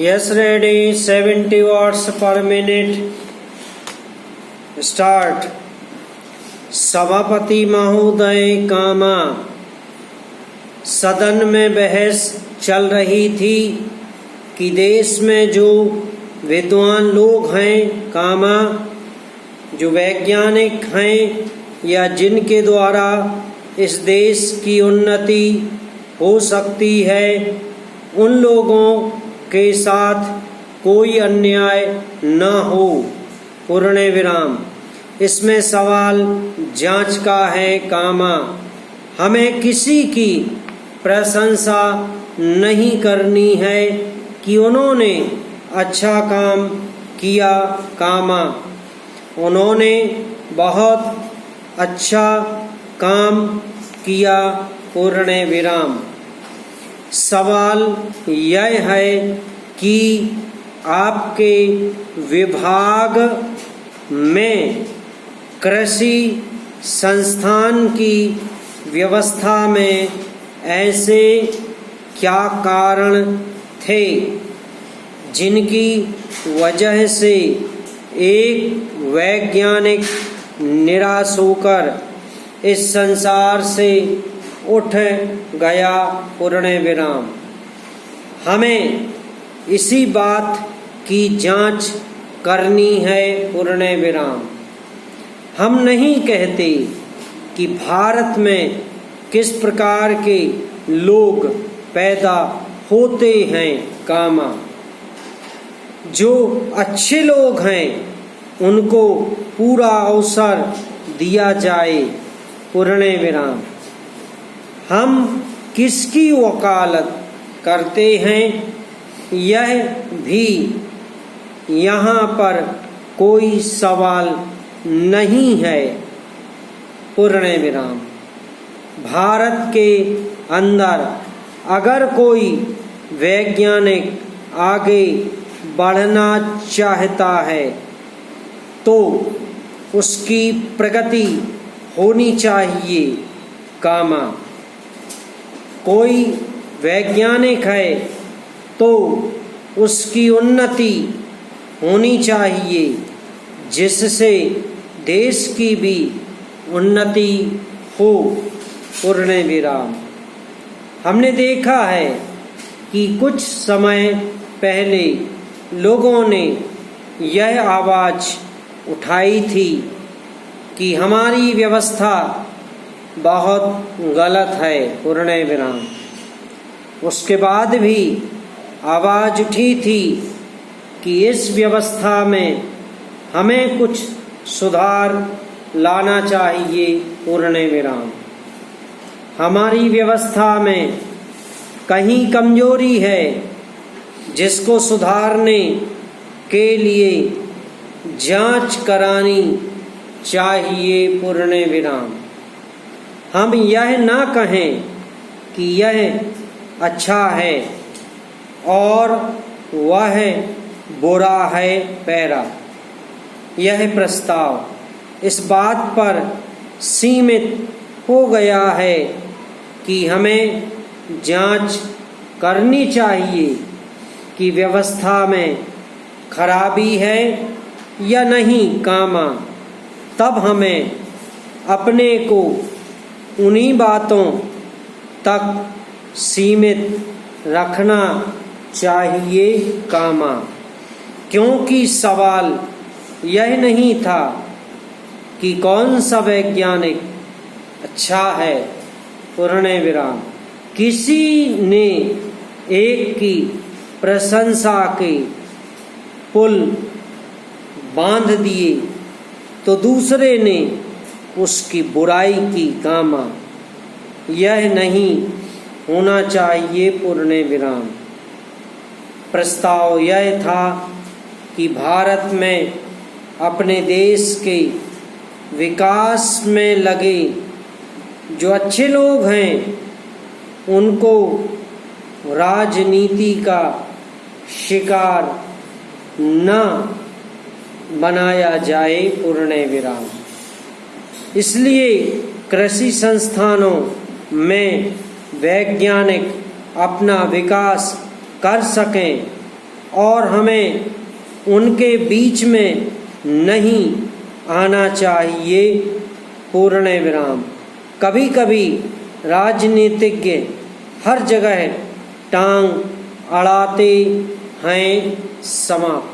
Yes, ready. 70 watts per minute. Start. सभापति महोदय कामा। सदन में बहस चल रही थी कि देश में जो विद्वान लोग हैं कामा, जो वैज्ञानिक हैं या जिनके द्वारा इस देश की उन्नति हो सकती है, उन लोगों के साथ कोई अन्याय न हो। पूर्ण विराम। इसमें सवाल जांच का है कामा। हमें किसी की प्रशंसा नहीं करनी है कि उन्होंने अच्छा काम किया कामा। उन्होंने बहुत अच्छा काम किया। पूर्ण विराम। सवाल यह है कि आपके विभाग में कृषि संस्थान की व्यवस्था में ऐसे क्या कारण थे जिनकी वजह से एक वैज्ञानिक निराश होकर इस संसार से उठ गया। पूर्ण विराम। हमें इसी बात की जांच करनी है। पूर्ण विराम। हम नहीं कहते कि भारत में किस प्रकार के लोग पैदा होते हैं कामा। जो अच्छे लोग हैं उनको पूरा अवसर दिया जाए। पूर्ण विराम। हम किसकी वकालत करते हैं, यह भी यहाँ पर कोई सवाल नहीं है। पूर्ण विराम। भारत के अंदर अगर कोई वैज्ञानिक आगे बढ़ना चाहता है तो उसकी प्रगति होनी चाहिए कामा। कोई वैज्ञानिक है तो उसकी उन्नति होनी चाहिए जिससे देश की भी उन्नति हो। पूर्ण विराम। हमने देखा है कि कुछ समय पहले लोगों ने यह आवाज़ उठाई थी कि हमारी व्यवस्था बहुत गलत है। पूर्ण विराम। उसके बाद भी आवाज़ उठी थी कि इस व्यवस्था में हमें कुछ सुधार लाना चाहिए। पूर्ण विराम। हमारी व्यवस्था में कहीं कमजोरी है जिसको सुधारने के लिए जांच करानी चाहिए। पूर्ण विराम। हम यह ना कहें कि यह अच्छा है और वह बुरा है पैरा। यह प्रस्ताव इस बात पर सीमित हो गया है कि हमें जांच करनी चाहिए कि व्यवस्था में खराबी है या नहीं कामा। तब हमें अपने को उन्हीं बातों तक सीमित रखना चाहिए कामा। क्योंकि सवाल यह नहीं था कि कौन सा वैज्ञानिक अच्छा है। पूर्ण विराम। किसी ने एक की प्रशंसा के पुल बांध दिए तो दूसरे ने उसकी बुराई की कामा। यह नहीं होना चाहिए। पूर्ण विराम। प्रस्ताव यह था कि भारत में अपने देश के विकास में लगे जो अच्छे लोग हैं उनको राजनीति का शिकार न बनाया जाए। पूर्ण विराम। इसलिए कृषि संस्थानों में वैज्ञानिक अपना विकास कर सकें और हमें उनके बीच में नहीं आना चाहिए। पूर्ण विराम। कभी कभी राजनीतिज्ञ हर जगह टांग अड़ाते हैं। समाप्त।